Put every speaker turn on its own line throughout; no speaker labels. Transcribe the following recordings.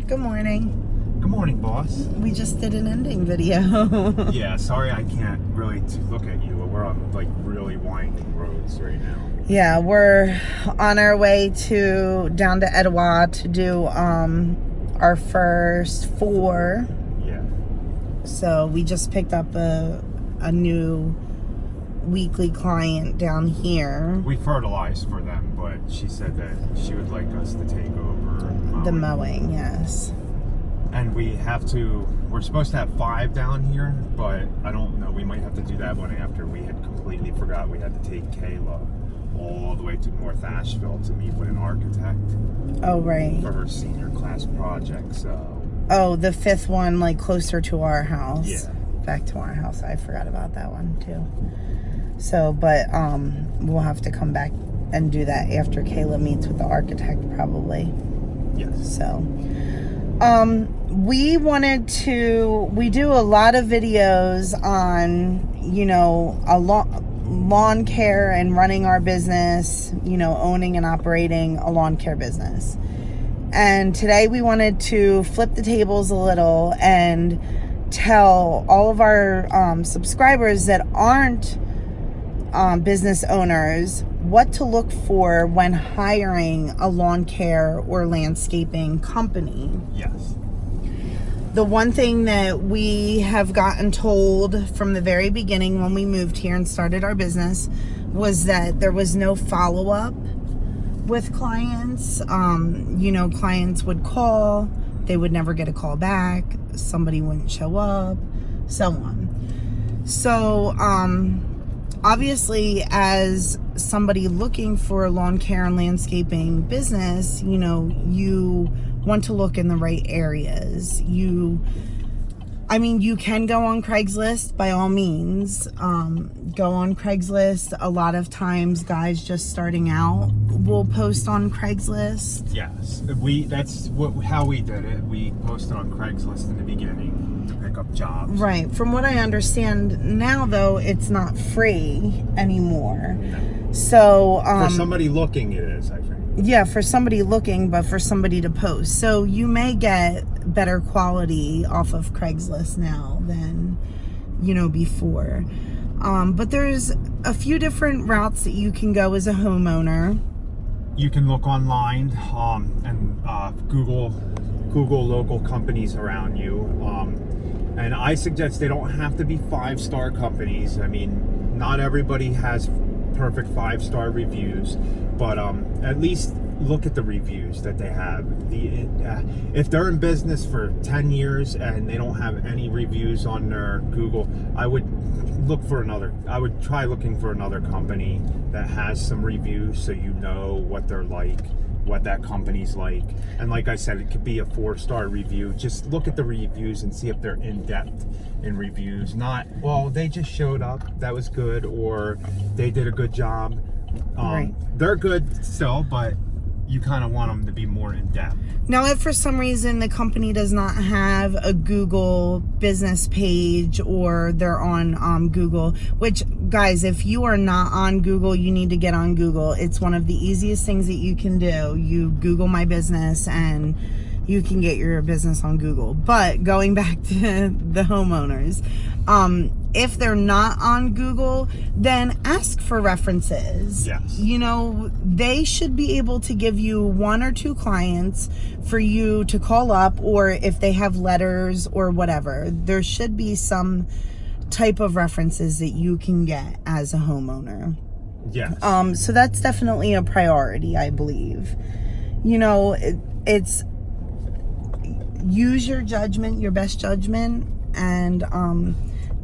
Good morning.
Good morning, boss.
We just did an ending video.
Yeah, sorry I can't really look at you. We're on like really winding roads right now.
Yeah, we're on our way down to Etowah to do our first 4.
Yeah.
So we just picked up a new weekly client down here.
We fertilized for them, but she said that she would like us to take over
The mowing, yes.
And we're supposed to have 5 down here, but I don't know, we might have to do that one after. We had completely forgot we had to take Kayla all the way to North Asheville to meet with an architect.
Oh, right.
For her senior class project, so.
Oh, the 5th one, like closer to our house.
Yeah.
Back to our house. I forgot about that one too. So, but we'll have to come back and do that after Kayla meets with the architect probably.
Yes.
So, we do a lot of videos on, lawn care and running our business, owning and operating a lawn care business. And today we wanted to flip the tables a little and tell all of our subscribers that aren't business owners what to look for when hiring a lawn care or landscaping company.
Yes.
The one thing that we have gotten told from the very beginning when we moved here and started our business was that there was no follow-up with clients. Clients would call, they would never get a call back, somebody wouldn't show up, so on. So, obviously, as somebody looking for a lawn care and landscaping business, you want to look in the right areas. You can go on Craigslist by all means. Go on Craigslist. A lot of times guys just starting out will post on Craigslist.
Yes, how we did it. We posted on Craigslist in the beginning to pick up jobs.
Right. From what I understand now, though, it's not free anymore.
No.
So
for somebody looking, it is, I think.
Yeah, for somebody looking, but for somebody to post. So you may get better quality off of Craigslist now than, before. But there's a few different routes that you can go as a homeowner.
You can look online and Google local companies around you. And I suggest they don't have to be 5-star companies. I mean, not everybody has perfect 5-star reviews, but at least look at the reviews that they have. If they're in business for 10 years and they don't have any reviews on their Google, I would try looking for another company that has some reviews, so you know what they're like, what that company's like. And like I said, it could be a 4-star review. Just look at the reviews and see if they're in depth in reviews. Not, well, they just showed up, that was good, or they did a good job.
Right.
They're good still, but you kind of want them to be more in depth.
Now, if for some reason the company does not have a Google business page, or they're on Google, which, guys, if you are not on Google, you need to get on Google. It's one of the easiest things that you can do. You Google my business and you can get your business on Google. But going back to the homeowners, if they're not on Google, then ask for references.
Yes.
They should be able to give you 1 or 2 clients for you to call up, or if they have letters or whatever, there should be some type of references that you can get as a homeowner.
Yes.
So that's definitely a priority, I believe. It's use your judgment, your best judgment, and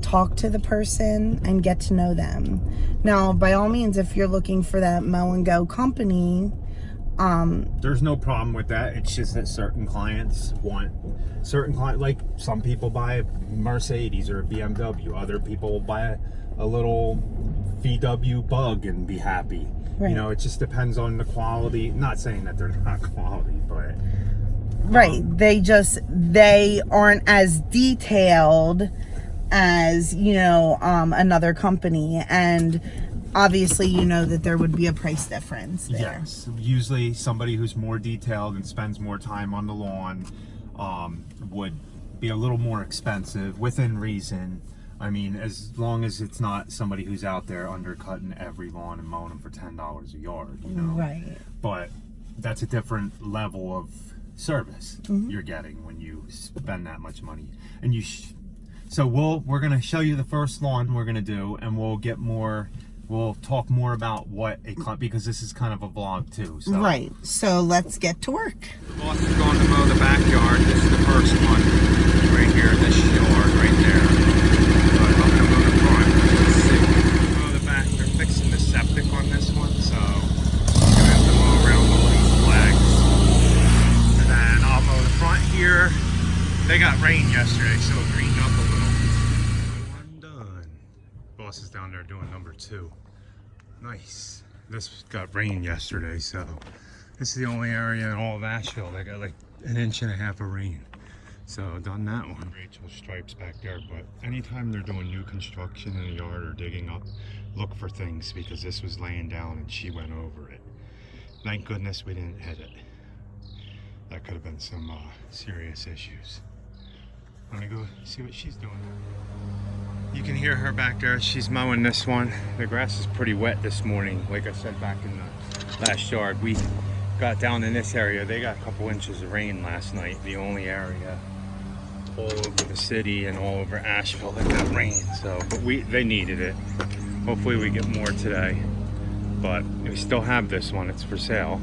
talk to the person and get to know them. Now, by all means, if you're looking for that mow and go company,
there's no problem with that. It's just that certain clients, like some people buy a Mercedes or a BMW, other people will buy a little VW Bug and be happy.
Right.
It just depends on the quality. Not saying that they're not quality, but
right, they aren't as detailed as another company, and obviously that there would be a price difference there.
Yes, usually somebody who's more detailed and spends more time on the lawn would be a little more expensive within reason. I mean, as long as it's not somebody who's out there undercutting every lawn and mowing them for $10 a yard, you know.
Right.
But that's a different level of service you're getting when you spend that much money. And you so we're gonna show you the first lawn we're gonna do, and we'll talk more about what because this is kind of a vlog too. So.
Right. So let's get to work.
The boss is going to mow the backyard. This is the first one right here, this yard right there. But I'm gonna mow the front. Let's see. Mow the back. They're fixing the septic on this one, so I'm gonna have to mow around all these flags. And then I'll mow the front here. They got rain yesterday, so it greened up a little. One done. Boss is down there doing number 2. Nice. This got rain yesterday, so this is the only area in all of Asheville that got like 1.5 inches of rain. So done that one. Rachel's stripes back there, but anytime they're doing new construction in the yard or digging up, look for things, because this was laying down and she went over it. Thank goodness we didn't hit it. That could have been some serious issues. Let me go see what she's doing. You can hear her back there. She's mowing this one. The grass is pretty wet this morning. Like I said back in the last yard, we got down in this area. They got a couple inches of rain last night. The only area all over the city and all over Asheville that got rain. So they needed it. Hopefully we get more today. But we still have this one. It's for sale.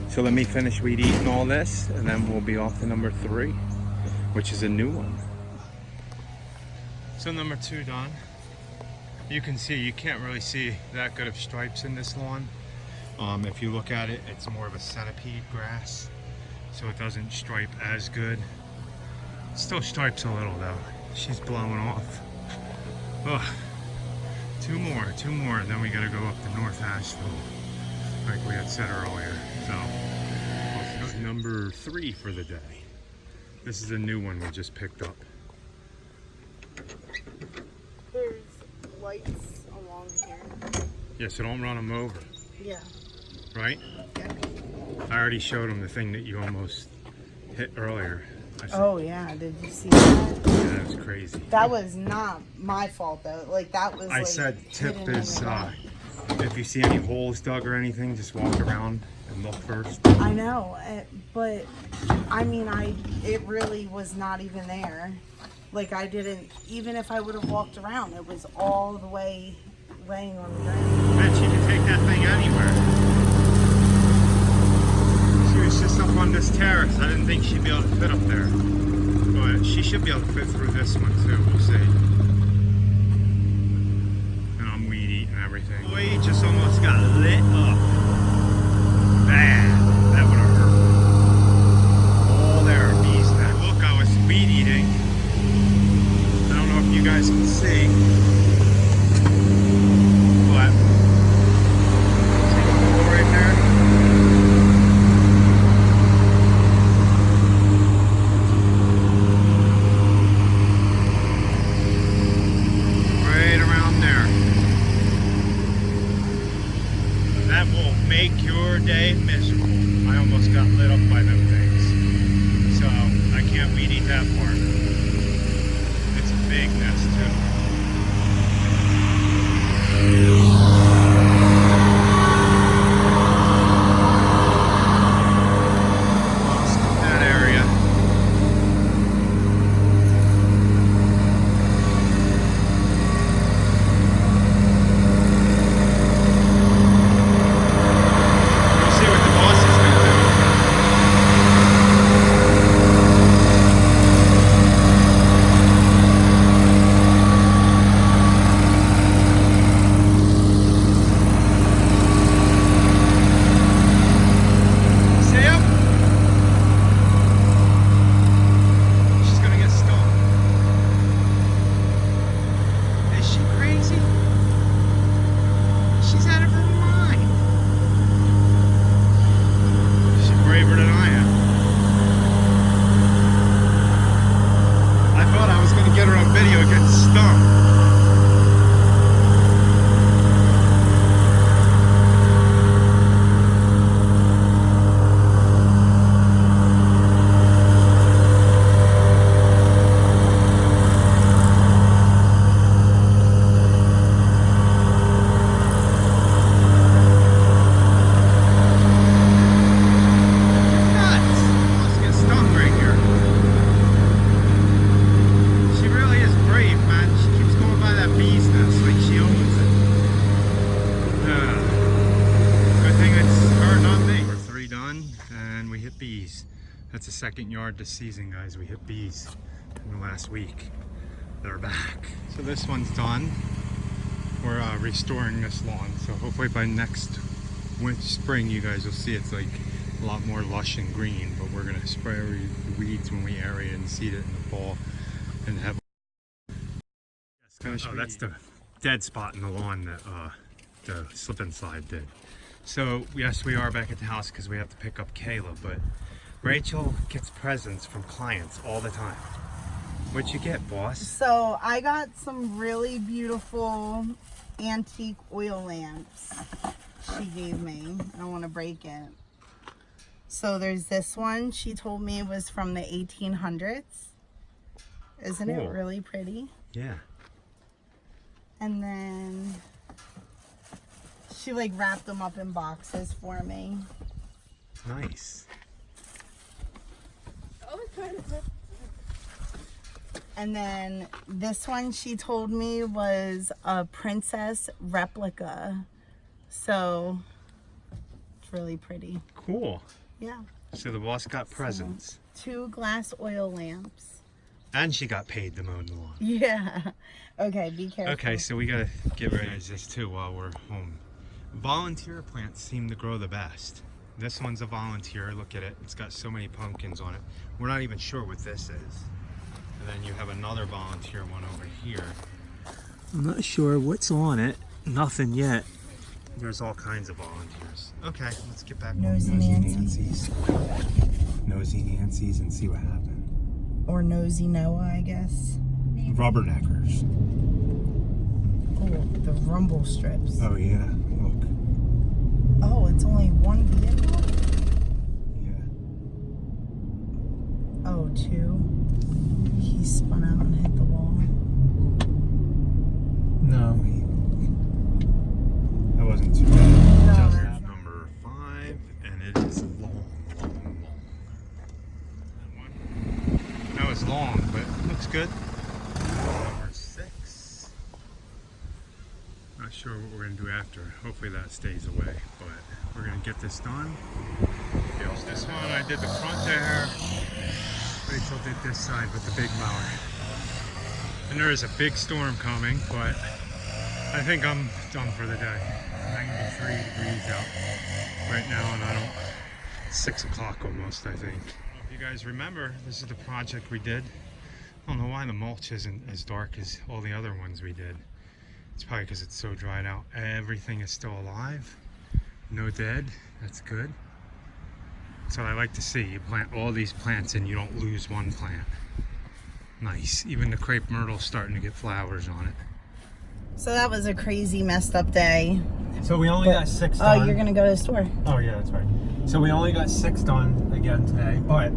So let me finish weed eating all this, and then we'll be off to number 3, which is a new one. So number 2 done. You can see, you can't really see that good of stripes in this lawn. If you look at it, it's more of a centipede grass, so it doesn't stripe as good. It still stripes a little though. She's blowing off. Ugh. 2 more, and then we gotta go up to North Asheville, like we had said earlier. So, number 3 for the day. This is a new one we just picked up.
There's lights along here.
Yeah, so don't run them over.
Yeah.
Right?
Yeah.
I already showed them the thing that you almost hit earlier.
Oh yeah, did you see that?
Yeah, that was crazy.
That was not my fault though. Like that was.
I said tip is if you see any holes dug or anything, just walk around and look first.
I know, but I mean, it really was not even there. Like I didn't, even if I would have walked around, it was all the way laying on the ground.
Bet you can take that thing anywhere. She was just up on this terrace. I didn't think she'd be able to fit up there. But she should be able to fit through this one too, we'll see. And I'm weed eating everything. Boy, just almost got lit up. Bad. That would have hurt. Oh, there are bees there. Look, I was weed eating. I don't know if you guys can see. But see the hole right there? Right around there. That will make your day miserable. I almost got lit up by them things. So I can't weed eat that part. It's a big nest too. That area. We'll see what the boss is going to do. See him? She's going to get stung. Is she crazy? She's out of her mind. She's braver than I am. I thought I was going to get her on video getting stung. bees. That's the second yard this season, guys. We hit bees in the last week. They're back. So this one's done. We're restoring this lawn. So hopefully by next spring, you guys will see it's like a lot more lush and green. But we're gonna spray the weeds when we aerate and seed it in the fall, and have. Oh, that's the dead spot in the lawn that the slip and slide did. So yes, we are back at the house because we have to pick up Kayla, but Rachel gets presents from clients all the time. What'd you get, boss?
So I got some really beautiful antique oil lamps she gave me. I don't want to break it. So there's this one. She told me it was from the 1800s. Isn't
Cool.
it really pretty?
Yeah.
And then she like wrapped them up in boxes for me.
Nice.
And then this one she told me was a princess replica. So it's really pretty.
Cool.
Yeah.
So the boss got presents.
2 glass oil lamps.
And she got paid to mow the lawn.
Yeah. Okay, be careful.
Okay, so we gotta get rid of this too while we're home. Volunteer plants seem to grow the best. This one's a volunteer, look at it. It's got so many pumpkins on it. We're not even sure what this is. And then you have another volunteer one over here. I'm not sure what's on it. Nothing yet. There's all kinds of volunteers. Okay, let's get back
Nosy
on
Nancy's.
Nosy Nancy's and see what happened.
Or Nosy Noah, I guess.
Rubberneckers.
Oh, the rumble strips.
Oh yeah, look.
Oh, it's only one vehicle?
Yeah.
Oh, 2. He spun out and hit the wall.
No, that wasn't too bad.
No,
Just
that's
number 5, and it is long. That one. That was long, but it looks good. Number 6. Not sure what we're gonna do after. Hopefully that stays away, but we're gonna get this done. Here's this one. I did the front there. Rachel did this side with the big mower. And there is a big storm coming, but I think I'm done for the day. 93 degrees out right now, and I don't. 6 o'clock almost, I think. If you guys remember, this is the project we did. I don't know why the mulch isn't as dark as all the other ones we did. It's probably because it's so dried out. Everything is still alive. No dead. That's good. So I like to see. You plant all these plants and you don't lose one plant. Nice. Even the crepe myrtle's starting to get flowers on it.
So that was a crazy messed up day.
So we only got 6 done.
Oh, you're gonna go to the store.
Oh yeah, that's right. So we only got 6 done again today, but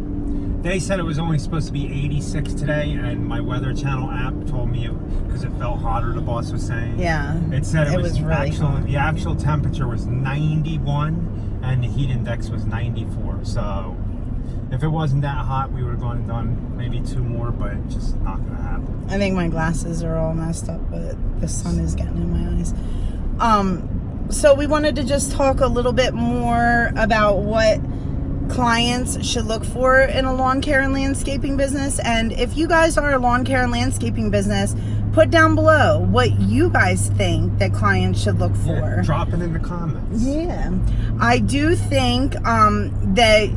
they said it was only supposed to be 86 today, and my Weather Channel app told me because it felt hotter. The boss was saying.
Yeah.
It said it was
really hot.
the actual temperature was 91, and the heat index was 94. So if it wasn't that hot, we would have gone and done maybe 2 more, but it's just not gonna happen.
I think my glasses are all messed up, but the sun is getting in my eyes. So we wanted to just talk a little bit more about what clients should look for in a lawn care and landscaping business. And if you guys are a lawn care and landscaping business, put down below what you guys think that clients should look for.
Yeah, drop it in the comments.
Yeah. I do think that,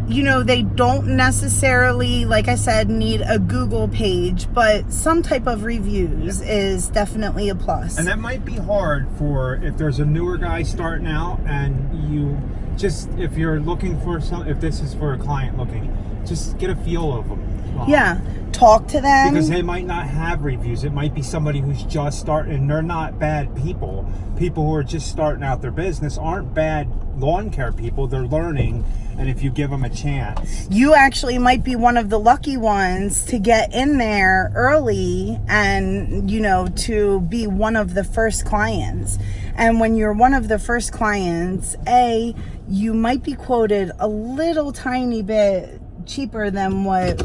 you know, they don't necessarily, like I said, need a Google page, but some type of reviews is definitely a plus.
And that might be hard for if there's a newer guy starting out, and you just, if you're looking for some, if this is for a client looking, just get a feel of them.
Yeah, talk to them.
Because they might not have reviews. It might be somebody who's just starting, and they're not bad people. People who are just starting out their business aren't bad lawn care people. They're learning, and if you give them a chance.
You actually might be one of the lucky ones to get in there early and, you know, to be one of the first clients. And when you're one of the first clients, you might be quoted a little tiny bit cheaper than what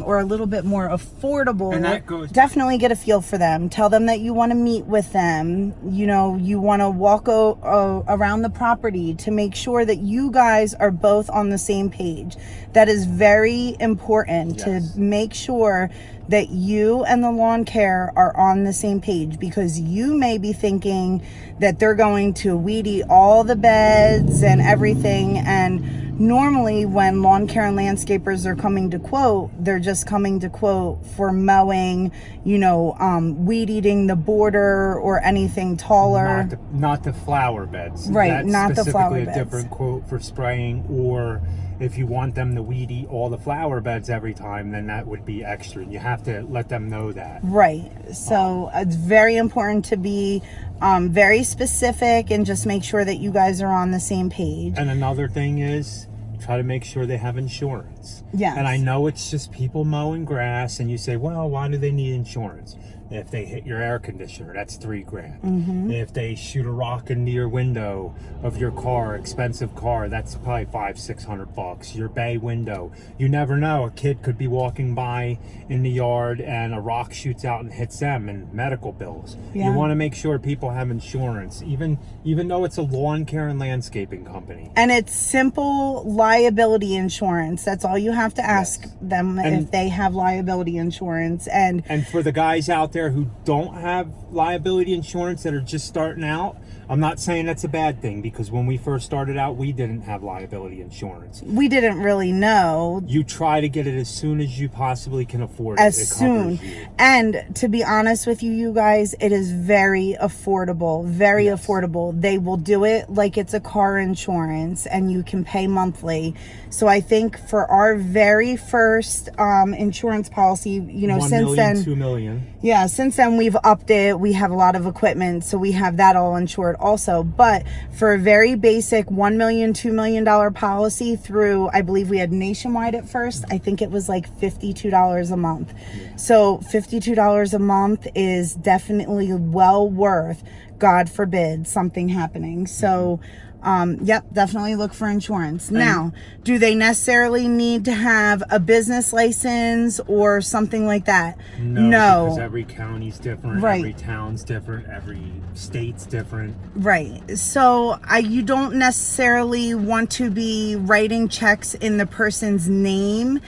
or a little bit more affordable,
And that goes-
definitely get a feel for them. Tell them that you want to meet with them. You know, you want to walk around the property to make sure that you guys are both on the same page. That is very important, to make sure that you and the lawn care are on the same page, because you may be thinking that they're going to weed eat all the beds and everything, and normally when lawn care and landscapers are coming to quote, they're just coming to quote for mowing, you know, weed eating the border or anything taller.
Not the flower beds.
Right,
That's
not the flower
specifically
beds.
a different quote for spraying, or if you want them to weed eat all the flower beds every time, then that would be extra. You have to let them know that.
Right. So it's very important to be very specific and just make sure that you guys are on the same page.
And another thing is, try to make sure they have insurance.
Yes.
And I know it's just people mowing grass, and you say, well, why do they need insurance? If they hit your air conditioner, that's $3,000.
Mm-hmm.
If they shoot a rock into your window of your car, expensive car, that's probably $500-600. Your bay window, you never know. A kid could be walking by in the yard and a rock shoots out and hits them, and medical bills.
Yeah.
You want to make sure people have insurance, even though it's a lawn care and landscaping company.
And it's simple liability insurance. That's all you have to ask them, if they have liability insurance. And
for the guys out there who don't have liability insurance, that are just starting out, I'm not saying that's a bad thing, because when we first started out, we didn't have liability insurance.
we didn't really know.
You try to get it as soon as you possibly can afford it.
As
It
soon.
covers you.
And to be honest with you, you guys, it is very affordable, very affordable. They will do it like it's a car insurance, and you can pay monthly. So I think for our very first insurance policy, you know,
1
since
million,
then,
2 million.
yeah, since then we've upped it. We have a lot of equipment, so we have that all insured also. But for a very basic $1 million, $2 million policy through, I believe we had Nationwide at first, I think it was like $52 a month. So $52 a month is definitely well worth, God forbid, something happening. So yep, definitely look for insurance. Now, do they necessarily need to have a business license or something like that?
No, because every county's different,
Right.
every town's different, every state's different.
Right. So you don't necessarily want to be writing checks in the person's name.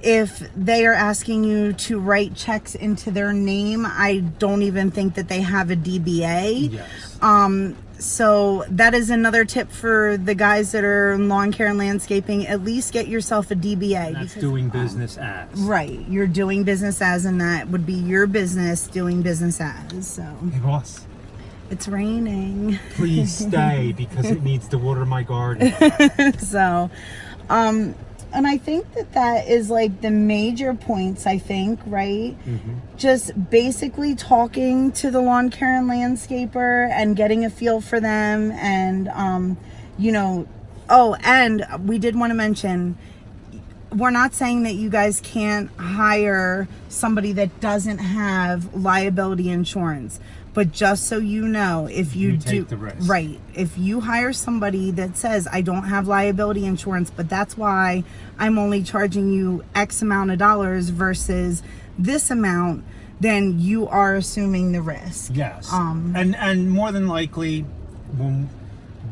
If they are asking you to write checks into their name, I don't even think that they have a DBA.
Yes.
So that is another tip for the guys that are in lawn care and landscaping. At least get yourself a DBA.
That's doing business as.
Right. You're doing business as, and that would be your business doing business as. So
Hey, boss,
it's raining.
please stay, because it needs to water my garden.
So, and I think that is like the major points, I think, right? Just basically talking to the lawn care and landscaper and getting a feel for them. And, you know, oh, and we did want to mention, we're not saying that you guys can't hire somebody that doesn't have liability insurance. But just so you know, if you do,
take the risk.
right, if you hire somebody that says, I don't have liability insurance, but that's why I'm only charging you X amount of dollars versus this amount, then you are assuming the risk.
Yes. And more than likely, when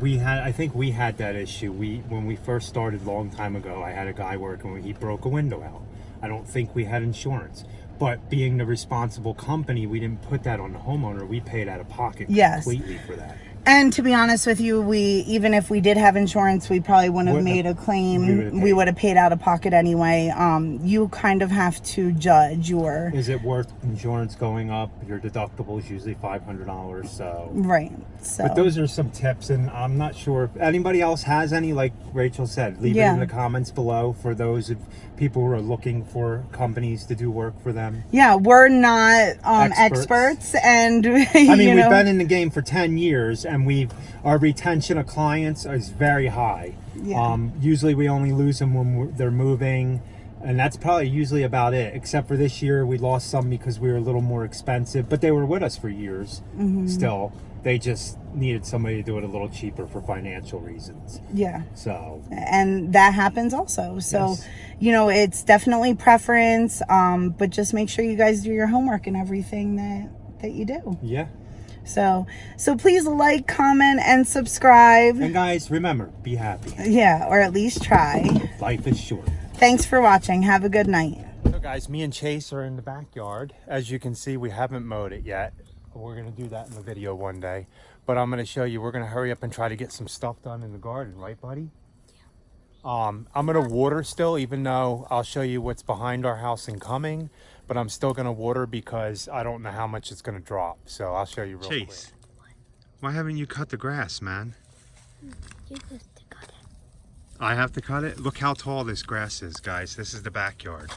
I think we had that issue. When we first started a long time ago, I had a guy working where he broke a window out. I don't think we had insurance. But being the responsible company, we didn't put that on the homeowner. We paid out of pocket completely for that.
And to be honest with you, even if we did have insurance, we probably wouldn't have made a claim. We would have paid out of pocket anyway. You kind of have to judge your...
Is it worth insurance going up? Your deductible is usually $500, so...
Right, so...
But those are some tips, and I'm not sure if anybody else has any, like Rachel said. Leave it in the comments below for those people who are looking for companies to do work for them.
Yeah, we're not experts, and
I mean, we've been in the game for 10 years, and our retention of clients is very high.
Yeah.
Usually we only lose them when they're moving, and that's probably usually about it, except for this year we lost some because we were a little more expensive, but they were with us for years still. They just needed somebody to do it a little cheaper for financial reasons.
Yeah.
So.
And that happens also. So,
Yes.
you know, it's definitely preference, but just make sure you guys do your homework and everything that you do.
Yeah.
So please like, comment, and subscribe.
And guys, remember, be happy.
Yeah, or at least try.
Life is short.
Thanks for watching. Have a good night.
So guys, me and Chase are in the backyard. As you can see, we haven't mowed it yet. We're gonna do that in the video one day. But I'm gonna show you, we're gonna hurry up and try to get some stuff done in the garden, right buddy? I'm gonna water still, even though I'll show you what's behind our house and coming, but I'm still gonna water because I don't know how much it's gonna drop. So I'll show you real quick. Chase, why haven't you cut the grass, man?
You have to cut it.
I have to cut it? Look how tall this grass is, guys. This is the backyard.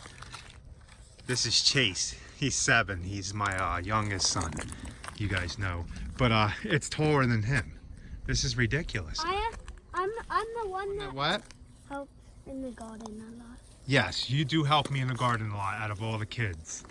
This is Chase. He's 7. He's my youngest son. You guys know. But it's taller than him. This is ridiculous.
I'm the one that
What?
helps in the garden a lot.
Yes, you do help me in the garden a lot out of all the kids.